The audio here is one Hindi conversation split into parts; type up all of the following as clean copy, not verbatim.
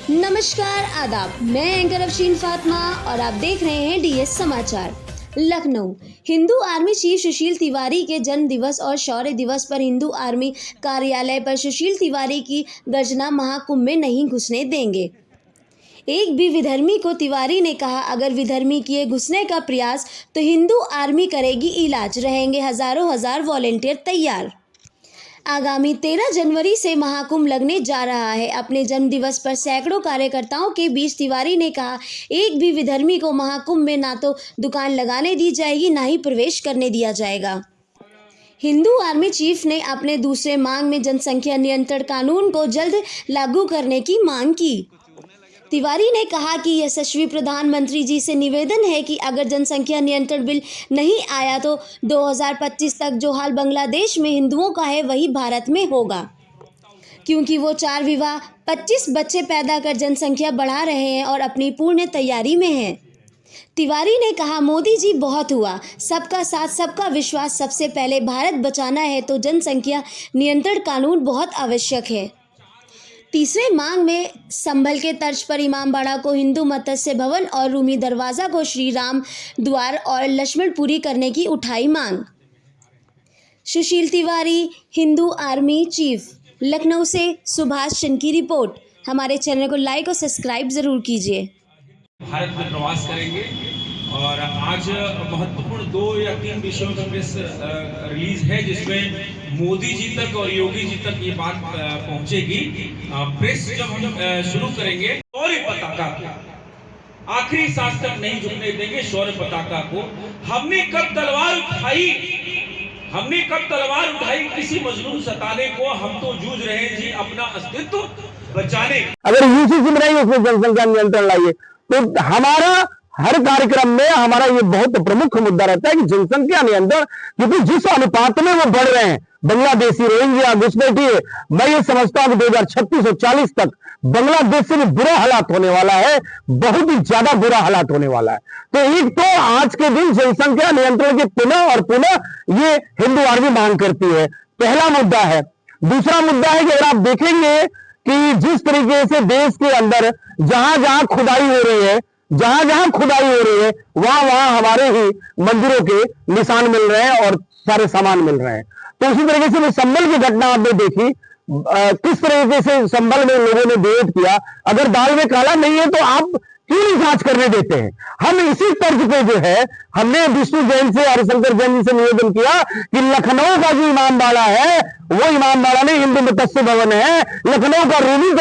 नमस्कार आदाब, मैं एंकर अफशीन फातिमा और आप देख रहे हैं डीएस समाचार। लखनऊ हिंदू आर्मी चीफ सुशील तिवारी के जन्म दिवस और शौर्य दिवस पर हिंदू आर्मी कार्यालय पर सुशील तिवारी की गर्जना महाकुंभ में नहीं घुसने देंगे। एक भी विधर्मी को तिवारी ने कहा, अगर विधर्मी किए घुसने का प्रयास तो हिंदू आर्मी करेगी इलाज, रहेंगे हजार वॉलेंटियर तैयार। आगामी 13 जनवरी से महाकुंभ लगने जा रहा है। अपने जन्मदिवस पर सैकड़ों कार्यकर्ताओं के बीच तिवारी ने कहा, एक भी विधर्मी को महाकुंभ में ना तो दुकान लगाने दी जाएगी, ना ही प्रवेश करने दिया जाएगा। हिंदू आर्मी चीफ ने अपने दूसरे मांग में जनसंख्या नियंत्रण कानून को जल्द लागू करने की मांग की। तिवारी ने कहा कि यशस्वी प्रधानमंत्री जी से निवेदन है कि अगर जनसंख्या नियंत्रण बिल नहीं आया तो 2025 तक जो हाल बांग्लादेश में हिंदुओं का है वही भारत में होगा, क्योंकि वो 4 विवाह 25 बच्चे पैदा कर जनसंख्या बढ़ा रहे हैं और अपनी पूर्ण तैयारी में हैं। तिवारी ने कहा, मोदी जी बहुत हुआ, सबका साथ सबका विश्वास, सबसे पहले भारत बचाना है तो जनसंख्या नियंत्रण कानून बहुत आवश्यक है। तीसरे मांग में संभल के तर्ज पर इमामबाड़ा को हिंदू मत्स्य भवन और रूमी दरवाजा को श्री राम द्वार और लक्ष्मणपुरी करने की उठाई मांग। सुशील तिवारी, हिंदू आर्मी चीफ। लखनऊ से सुभाष चंद की रिपोर्ट। हमारे चैनल को लाइक और सब्सक्राइब जरूर कीजिए। भारत में प्रवास करेंगे और आज महत्वपूर्ण 2 या 3 विषयों की प्रेस रिलीज है, जिसमें मोदी जी तक और योगी जी तक ये बात पहुंचेगी। प्रेस जब हम शुरू करेंगे, शौर्य पताका को आखिरी सांस तक नहीं झुकने देंगे। शौर्य पताका को हमने कब तलवार उठाई किसी मजलूम सताने को, हम तो जूझ रहे हैं जी अपना अस्तित्व बचाने। अगर यूसीसी बनाइए, उसमें जनसंख्या नियंत्रण लाइए, तो हमारा हर कार्यक्रम में हमारा ये बहुत प्रमुख मुद्दा रहता है कि जनसंख्या नियंत्रण, क्योंकि जिस अनुपात में वो बढ़ रहे हैं, बांग्लादेशी, रोहिंग्या, घुसपैठिए, मैं ये समझता हूं कि 2036 और 40 तक बांग्लादेश से भी बुरा हालात होने वाला है, बहुत ही ज्यादा बुरा हालात होने वाला है। तो एक तो आज के दिन जनसंख्या नियंत्रण की पुनः और पुनः ये हिंदू आर्मी मांग करती है, पहला मुद्दा है। दूसरा मुद्दा है कि अगर आप देखेंगे कि जिस तरीके से देश के अंदर जहां जहां खुदाई हो रही है, वहां हमारे ही मंदिरों के निशान मिल रहे हैं और सारे सामान मिल रहे हैं। तो उसी तरीके से संभल की घटना आपने देखी, किस तरीके से संभल में लोगों ने विरोध किया। अगर दाल में काला नहीं है तो आप क्यों नहीं जांच करने देते हैं? हम इसी तर्ज पे जो है, हमने विष्णु जैन से, हरिशंकर जैन जी से निवेदन किया कि लखनऊ का जो इमामबाड़ा है, वो इमामबाड़ा नहीं, हिंदू मत्स्य भवन है। लखनऊ का रूमी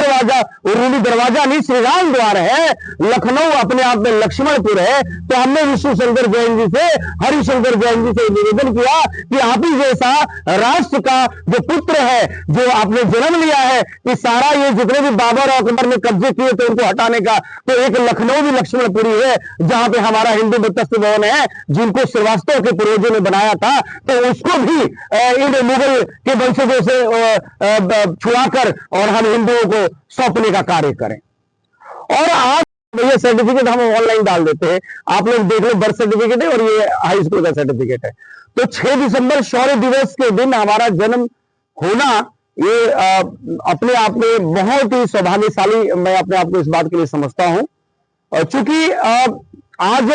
दरवाजा नहीं, श्री राम द्वार है। लखनऊ अपने आप में लक्ष्मणपुर है। तो हमने विष्णु शंकर जैन जी से, हरिशंकर जैन जी से निवेदन किया कि आप ही जैसा राष्ट्र का जो पुत्र है, जो आपने जन्म लिया है, कि सारा ये जितने भी बाबर और अकबर ने कब्जे किए थे उनको हटाने का, तो एक लखनऊ भी लक्ष्मणपुरी है, जहां पे हमारा हिंदू मत्स्य भवन है, जिनको श्रीवास्तव के पूर्वजों ने बनाया था। तो उसको भी इन मुगल के वंशजों से छुड़ाकर और हम हिंदुओं को सौंपने का कार्य करें। और आज ये सर्टिफिकेट हम ऑनलाइन डाल देते हैं, आप लोग देख लो, बर्थ सर्टिफिकेट है और ये हाई स्कूल का सर्टिफिकेट है। तो 6 दिसंबर शौर्य दिवस के दिन हमारा जन्म होना, ये अपने आप में बहुत ही सौभाग्यशाली मैं अपने आप को इस बात के लिए समझता हूं। चूंकि आज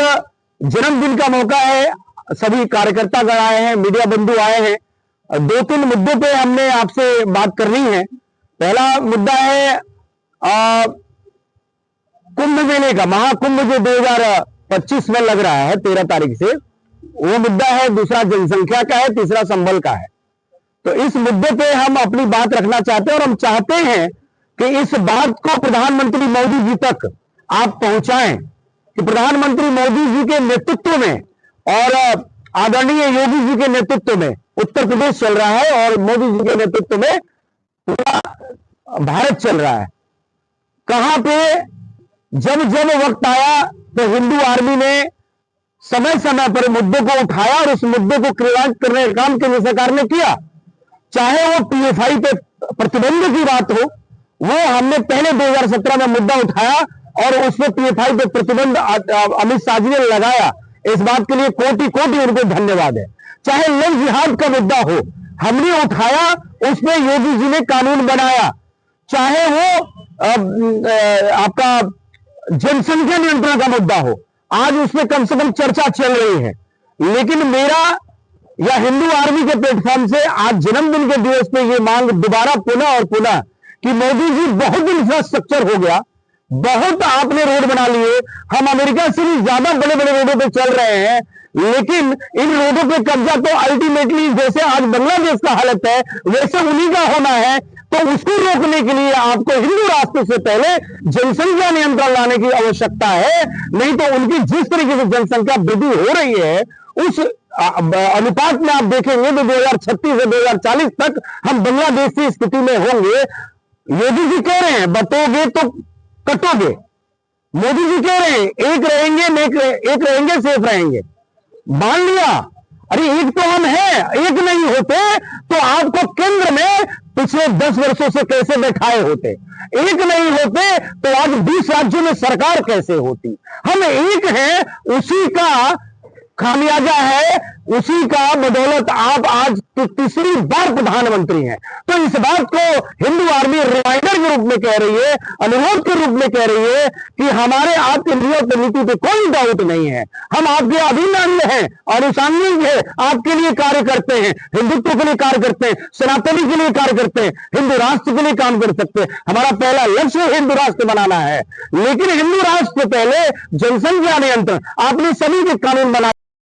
जन्मदिन का मौका है, सभी कार्यकर्ता गण आए हैं, मीडिया बंधु आए हैं। 2-3 मुद्दों पे हमने आपसे बात करनी है। पहला मुद्दा है कुंभ मेले का, महाकुंभ जो 2025 में लग रहा है 13 तारीख से, वो मुद्दा है। दूसरा जनसंख्या का है, तीसरा संभल का है। तो इस मुद्दे पे हम अपनी बात रखना चाहते हैं और हम चाहते हैं कि इस बात को प्रधानमंत्री मोदी जी तक आप पहुंचाएं कि प्रधानमंत्री मोदी जी के नेतृत्व में और आदरणीय योगी जी के नेतृत्व में उत्तर प्रदेश चल रहा है और मोदी जी के नेतृत्व में पूरा भारत चल रहा है। कहां पे जब वक्त आया तो हिंदू आर्मी ने समय समय पर मुद्दे को उठाया और उस मुद्दे को क्रियान्वित करने का काम केंद्र सरकार ने किया। चाहे वो पीएफआई पे प्रतिबंध की बात हो, वो हमने पहले 2017 में मुद्दा उठाया और उसमें पीएफआई पे प्रतिबंध अमित शाह जी ने लगाया। इस बात के लिए कोटि कोटि उनको धन्यवाद है। चाहे लव जिहाद का मुद्दा हो, हमने उठाया, उसमें योगी जी ने कानून बनाया। चाहे वो आपका जनसंख्या नियंत्रण का मुद्दा हो, आज उसमें कम से कम चर्चा चल रही है। लेकिन मेरा या हिंदू आर्मी के प्लेटफॉर्म से आज जन्मदिन के दिवस पे ये मांग दोबारा पुनः और पुनः कि मोदी जी बहुत इंफ्रास्ट्रक्चर हो गया, बहुत आपने रोड बना लिए, हम अमेरिका से भी ज्यादा बड़े बड़े रोडों पे चल रहे हैं, लेकिन इन रोडों पे कब्जा तो अल्टीमेटली जैसे आज बांग्लादेश का हालत है वैसे उन्हीं का होना है। तो उसको रोकने के लिए आपको हिंदू राष्ट्र से पहले जनसंख्या नियंत्रण लाने की आवश्यकता है, नहीं तो उनकी जिस तरीके से जनसंख्या वृद्धि हो रही है उस अनुपात में आप देखेंगे तो 2036 से 2040 तक हम बांग्लादेश की स्थिति में होंगे। योगी जी कह रहे हैं बटोगे तो कटोगे, मोदी जी कह रहे हैं एक रहेंगे सेफ रहेंगे, मान लिया। अरे एक तो हम हैं, एक नहीं होते तो आपको केंद्र में पिछले 10 वर्षों से कैसे बैठाए होते, एक नहीं होते तो आज 20 राज्यों में सरकार कैसे होती। हम एक हैं, उसी का खामियाजा है, उसी का बदौलत आप आज तीसरी बार प्रधानमंत्री हैं। तो इस बात को हिंदू आर्मी रिमाइंडर के रूप में कह रही है, अनुरोध के रूप में कह रही है कि हमारे आपके लिए नीति पे कोई डाउट नहीं है, हम आपके अभिन्न अंग हैं, अनुषंगिक है, आपके लिए कार्य करते हैं, हिंदुत्व के लिए कार्य करते हैं, सनातनी के लिए कार्य करते हैं, हिंदू राष्ट्र के लिए काम कर सकते हैं। हमारा पहला लक्ष्य हिंदू राष्ट्र बनाना है, लेकिन हिंदू राष्ट्र से पहले जनसंख्या नियंत्रण, आपने सभी के कानून बना